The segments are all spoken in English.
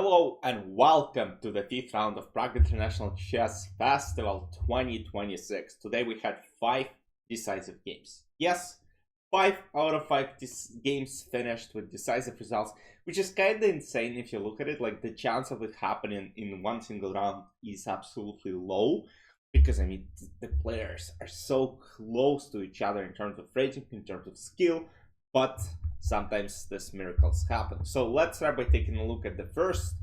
Hello and welcome to the 5th round of Prague International Chess Festival 2026. Today we had 5 decisive games. Yes, 5 out of 5 games finished with decisive results, which is kind of insane if you look at it. Like, the chance of it happening in one single round is absolutely low. Because, the players are so close to each other in terms of rating, in terms of skill, but sometimes these miracles happen. So let's start by taking a look at the first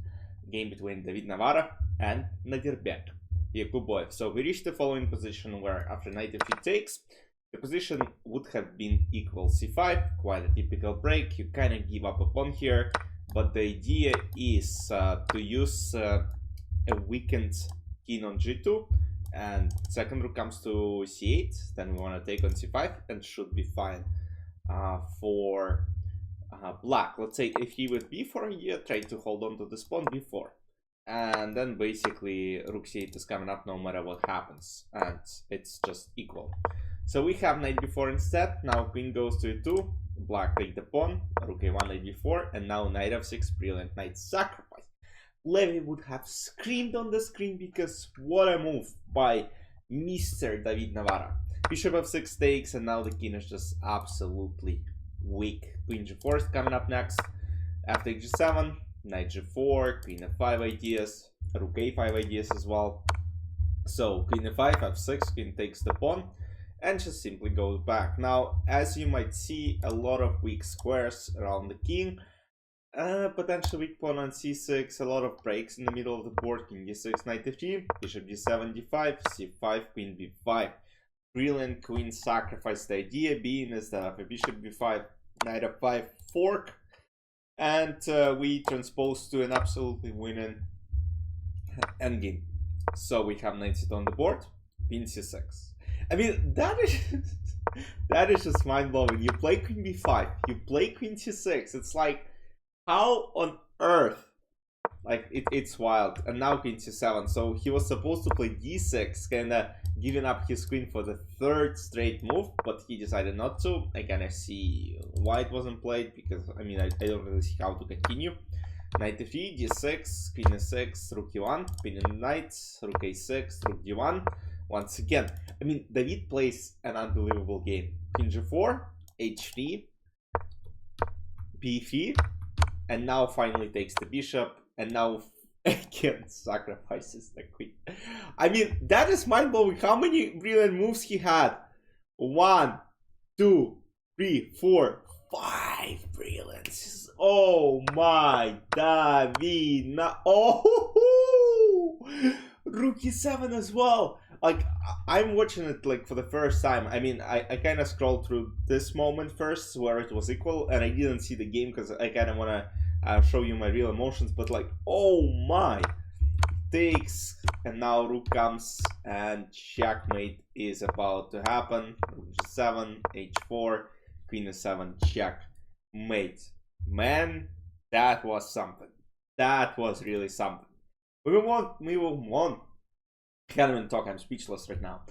game between Navara and Nodirbek Yakuboev. So we reached the following position where after knight f3 takes, the position would have been equal c5, quite a typical break. You kind of give up a pawn here, but the idea is to use a weakened king on g2, and second rook comes to c8, then we want to take on c5 and should be fine for black. Let's say if he would b4 here, try to hold on to this pawn b4, and then basically rook c8 is coming up no matter what happens, and it's just equal. So we have knight b4 instead. Now queen goes to e2, black take the pawn, rook a1, knight b4, and now knight f6, brilliant knight sacrifice. Levy would have screamed on the screen because what a move by Mr. David Navara. Bishop f6 takes, and now the king is just absolutely weak. Queen g4 is coming up next. After g7, knight g4, queen f5 ideas, rook a5 ideas as well. So queen f5, f6, queen takes the pawn, and just simply goes back. Now, as you might see, a lot of weak squares around the king. Potential weak pawn on c6, a lot of breaks in the middle of the board. King d6, knight f3, bishop d7, d5, c5, queen b5. Brilliant queen sacrifice. The idea being is that for bishop b5, knight f5, fork, and we transpose to an absolutely winning endgame. So we have knight c2 on the board, queen c6. That is that is just mind-blowing. You play queen b5, you play queen c6. It's like, how on earth? Like, it's wild. And now queen c7. So he was supposed to play d6, kinda giving up his queen for the third straight move, but he decided not to. I kinda see why it wasn't played, because I don't really see how to continue. Knight f3, d6, queen e6, rook e1, queen and knight, rook a6, rook d1. Once again, David plays an unbelievable game. Queen g4, h3, b3, and now finally takes the bishop, and now again sacrifices the queen. That is mind-blowing. How many brilliant moves he had? 1, 2, 3, 4, 5 brilliance. Oh my David. Oh, rook e7 as well. Like, I'm watching it like for the first time. I kind of scrolled through this moment first where it was equal, and I didn't see the game because I kind of want to show you my real emotions. But like, oh my, takes, and now rook comes, and checkmate is about to happen. Rook g7, h4, queen e7, checkmate. Man, that was something. That was really something. We move on. Can't even talk, I'm speechless right now.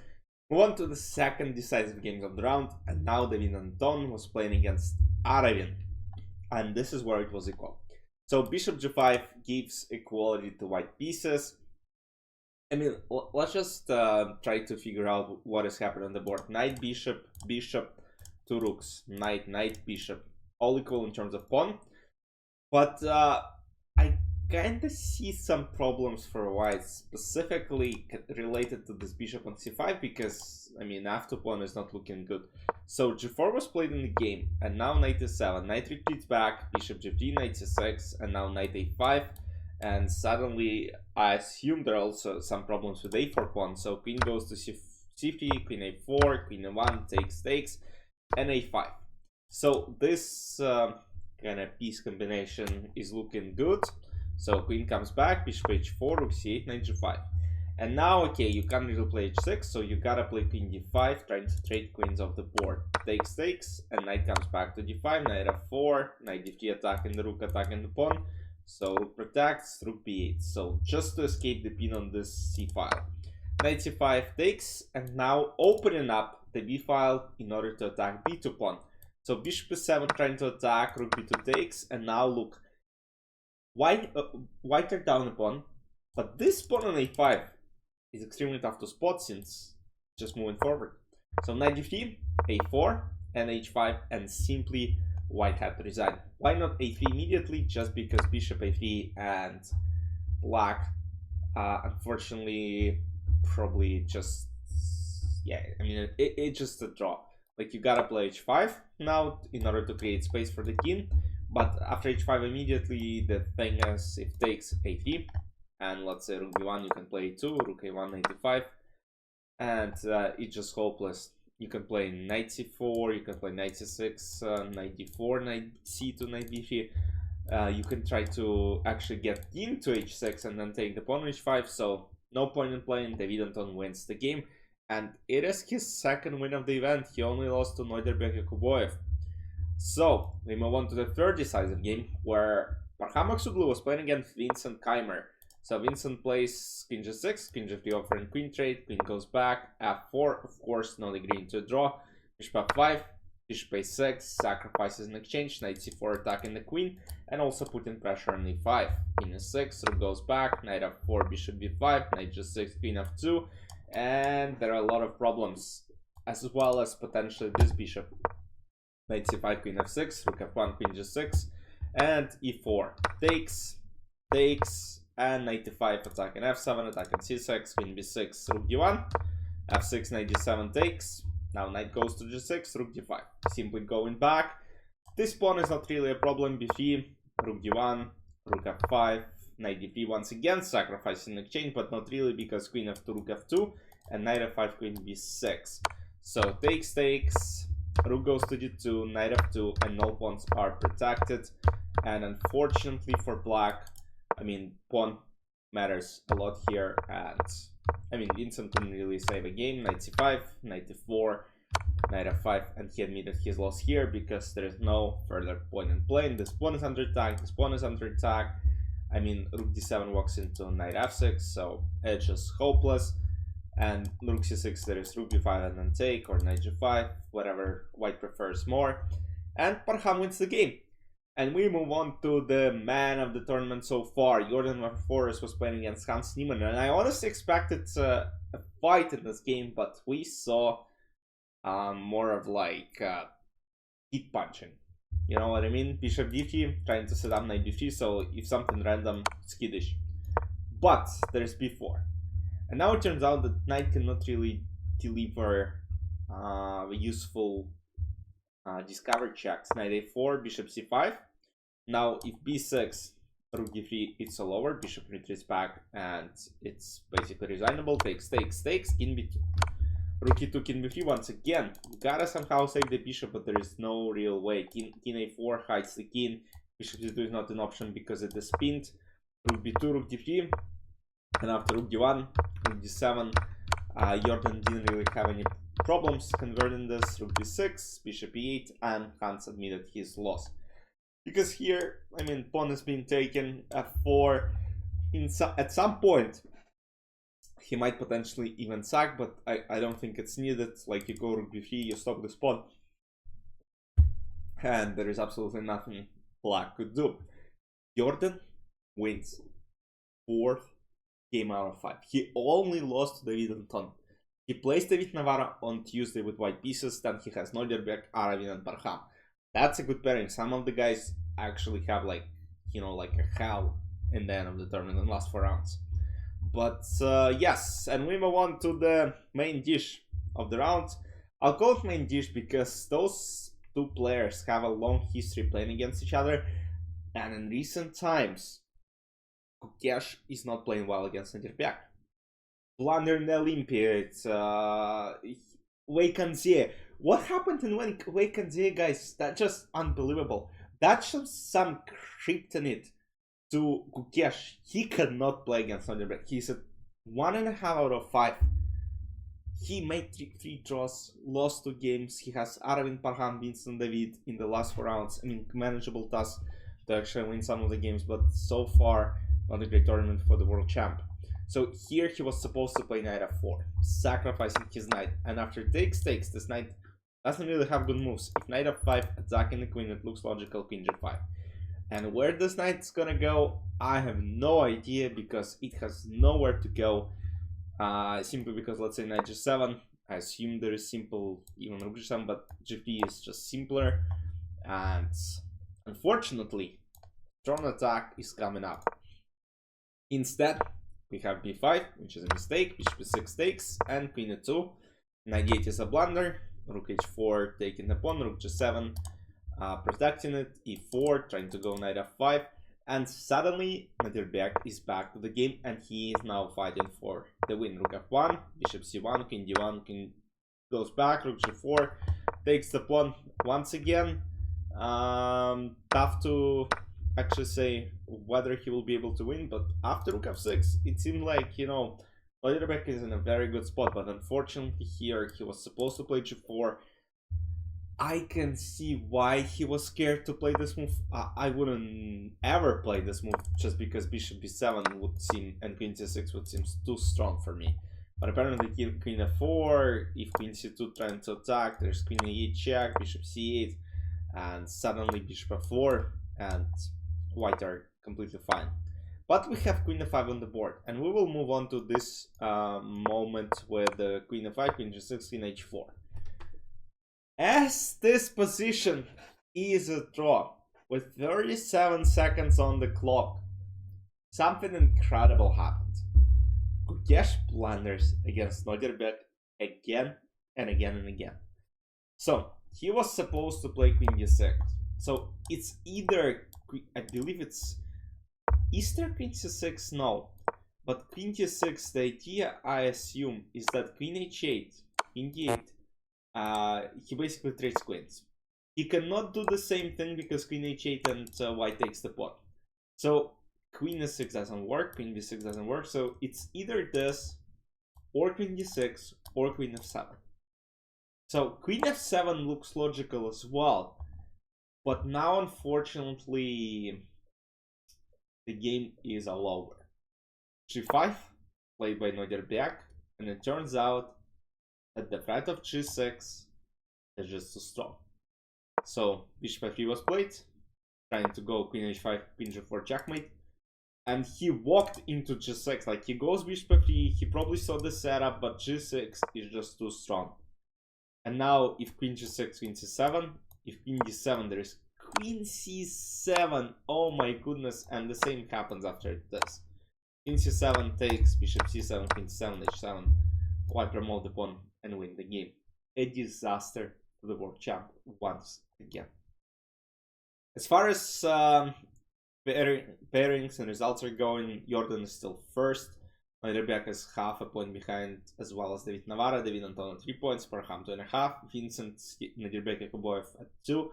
Move on to the second decisive game of the round, and now Anton was playing against Aravindh, and this is where it was equal. So bishop g5 gives equality to white pieces. Let's just try to figure out what is happening on the board. Knight, bishop, bishop, two rooks, knight, knight, bishop, all equal in terms of pawn, but I kind of see some problems for white, specifically related to this bishop on c5, because after pawn is not looking good. So g4 was played in the game, and now knight e7, knight retreats back, bishop g3, knight c6, and now knight a5, and suddenly I assume there are also some problems with a4 pawn. So queen goes to c3, queen a4, queen a1, takes, and a5. So this kind of piece combination is looking good. So queen comes back, bishop h4, rook c8, knight g5. And now, okay, you can't really play h6, so you gotta play queen d5, trying to trade queens off the board. Takes, and knight comes back to d5, knight f4, knight d3 attacking the rook, attacking the pawn. So rook protects, rook b8. So just to escape the pin on this c file. Knight c5 takes, and now opening up the b file in order to attack b2 pawn. So bishop e7 trying to attack, rook b2 takes, and now look, white are down a pawn, but this pawn on a5 is extremely tough to spot since just moving forward. So knight d3, a4, and h5, and simply white had to resign. Why not a3 immediately? Just because bishop a3 and black, unfortunately, probably just, yeah, I mean, it's just a draw. Like, you gotta play h5 now in order to create space for the king, but after h5 immediately, the thing is, if takes a3, and let's say rook b1, you can play a2, rook a1, knight e5, and it's just hopeless. You can play knight c4, you can play knight c6, knight d4, knight c2, knight d3. You can try to actually get into h6 and then take the pawn on h5, so no point in playing. David Anton wins the game, and it is his second win of the event. He only lost to Nodirbek Yakuboev. So, we move on to the third decisive game, where Parham was playing against Vincent Keymer. So Vincent plays king g6, king g3 offering queen trade, queen goes back, f4, of course not agreeing to a draw, bishop f5, bishop a6, sacrifices in exchange, knight c4 attacking the queen, and also putting pressure on e5. King e6, rook goes back, knight f4, bishop b5, knight g6, queen f2, and there are a lot of problems, as well as potentially this bishop. Knight c5, queen f6, rook f1, queen g6, and e4. Takes, and knight d5 attacking f7, attacking c6, queen b6, rook d1, f6, knight d7 takes. Now knight goes to g6, rook d5. Simply going back. This pawn is not really a problem. b3, rook d1, rook f5, knight d3 once again, sacrificing exchange, but not really because queen f2, rook f2, and knight f5, queen b6. So takes, rook goes to d2, knight f2, and all pawns are protected. And unfortunately for black, I mean, pawn matters a lot here, and I mean, Vincent couldn't really save a game. Knight c5, knight d4, knight f5, and he admitted his loss here because there is no further point in playing. This pawn is under attack, this pawn is under attack. I mean, rook d7 walks into knight f6, so it's just hopeless. And rook c6, there is rook b5 and then take, or knight g5, whatever white prefers more. And Parham wins the game. And we move on to the man of the tournament so far. Jorden van Foreest was playing against Hans Niemann, and I honestly expected a fight in this game, but we saw more of like heat punching. You know what I mean? Bishop d3, trying to set up knight b3, so if something random, it's kiddish. But there's b4. And now it turns out that knight cannot really deliver useful discovered checks. Knight a4, bishop c5. Now if b6, rook d3, it's all over. Bishop retreats back and it's basically resignable. Takes, king b2. Rook e2, king b3 once again. You gotta somehow save the bishop, but there is no real way. King a4 hides the king. Bishop d2 is not an option because it is pinned. Rook b2, rook d3. And after rook d1, rook d7, Jorden didn't really have any problems converting this. Rook d6, bishop e8, and Hans admitted his loss. Because here, I mean, pawn is being taken, f4. At some point, he might potentially even sack, but I don't think it's needed. Like, you go rook b3, you stop this pawn, and there is absolutely nothing black could do. Jorden wins 4th game out of 5. He only lost to David Anton. He plays David Navara on Tuesday with white pieces, then he has Nodirbek, Aravindh, and Parham. That's a good pairing. Some of the guys actually have like, you know, like a hell in the end of the tournament in the last 4 rounds. But yes, and we move on to the main dish of the round. I'll call it main dish because those two players have a long history playing against each other, and in recent times, Gukesh is not playing well against Nodirbek. Blunder in the Olympiads, Wei. What happened in Wei, guys? That's just unbelievable. That's just some kryptonite to Gukesh. He cannot play against Nodirbek. He's at 1.5 out of 5. He made 3 draws, lost 2 games. He has Aravindh, Parham, Vincent, David in the last 4 rounds. I mean, manageable task to actually win some of the games, but so far, not a great tournament for the world champ. So here he was supposed to play knight f4, sacrificing his knight, and after takes, this knight doesn't really have good moves. If knight f5 attacking the queen, it looks logical, queen g5. And where this knight's gonna go, I have no idea, because it has nowhere to go. Simply because, let's say, knight g7, I assume there is simple even rook g7, but g3 is just simpler. And unfortunately, strong attack is coming up. Instead, we have b5, which is a mistake, bishop e6 takes, and queen e2. Knight e8 is a blunder, rook h4 taking the pawn, rook g7 protecting it, e4 trying to go knight f5, and suddenly Nodirbek is back to the game, and he is now fighting for the win. Rook f1, bishop c1, king d1, king goes back, rook g4 takes the pawn once again. Tough to actually say whether he will be able to win, but after rook f6, it seemed like, you know, Nodirbek is in a very good spot, but unfortunately here he was supposed to play g4. I can see why he was scared to play this move. I wouldn't ever play this move just because bishop b7 would seem, and queen c6 would seem too strong for me. But apparently queen f4, if queen c2 trying to attack, there's queen e8 check, bishop c8, and suddenly bishop f4, and white are completely fine. But we have queen f5 on the board, and we will move on to this moment with the queen f5, queen g6, queen h4. As this position is a draw, with 37 seconds on the clock, something incredible happened. Gukesh blunders against Nodirbek again and again and again. So, he was supposed to play queen d6. So, it's either, I believe it's, is there queen c6? No. But queen d6, the idea, I assume, is that queen h8, queen d8, he basically trades queens. He cannot do the same thing because queen h8 and white takes the pawn. So queen e6 doesn't work, queen b6 doesn't work, so it's either this, or queen d6, or queen f7. So queen f7 looks logical as well, but now unfortunately the game is all over. g5, played by Nodirbek, and it turns out that the threat of g6 is just too strong. So bishop f3 was played, trying to go queen h5, queen g4 checkmate, and he walked into g6. Like, he goes bishop f3, he probably saw the setup, but g6 is just too strong. And now if queen g6, queen c7, if queen d7, there is queen c7. Oh my goodness, and the same happens after this. Queen c7 takes, bishop c7, queen c7, h7, white promote the pawn and win the game. A disaster for the world champ once again. As far as pairings and results are going, Jorden is still first. Nodirbek is half a point behind, as well as David Navara, David Anton at 3 points, Parham 2.5, Vincent Nodirbek Yakuboev at 2,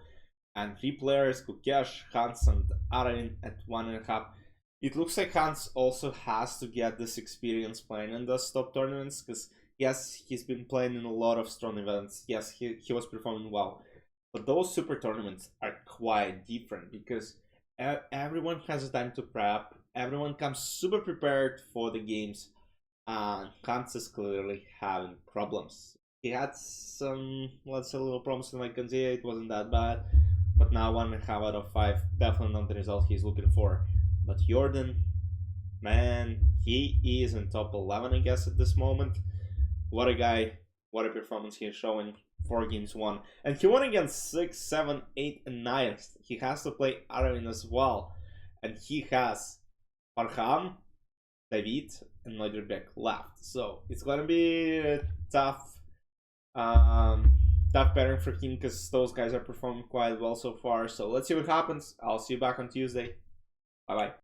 and 3 players, Gukesh, Hans, and Aravindh at 1.5. It looks like Hans also has to get this experience playing in those top tournaments, because yes, he's been playing in a lot of strong events. Yes, he was performing well. But those super tournaments are quite different, because everyone has time to prep. Everyone comes super prepared for the games. And Hans is clearly having problems. He had some, let's say, little problems in like Ganzia. It wasn't that bad. But now 1.5 out of 5. Definitely not the result he's looking for. But Jorden, man, he is in top 11, I guess, at this moment. What a guy, what a performance he is showing. 4 games won. And he won against 6, 7, 8, and 9. He has to play Aravindh as well. And he has Parham, David, and Nodirbek left. So it's gonna be a tough pairing for him, because those guys are performing quite well so far. So let's see what happens. I'll see you back on Tuesday. Bye bye.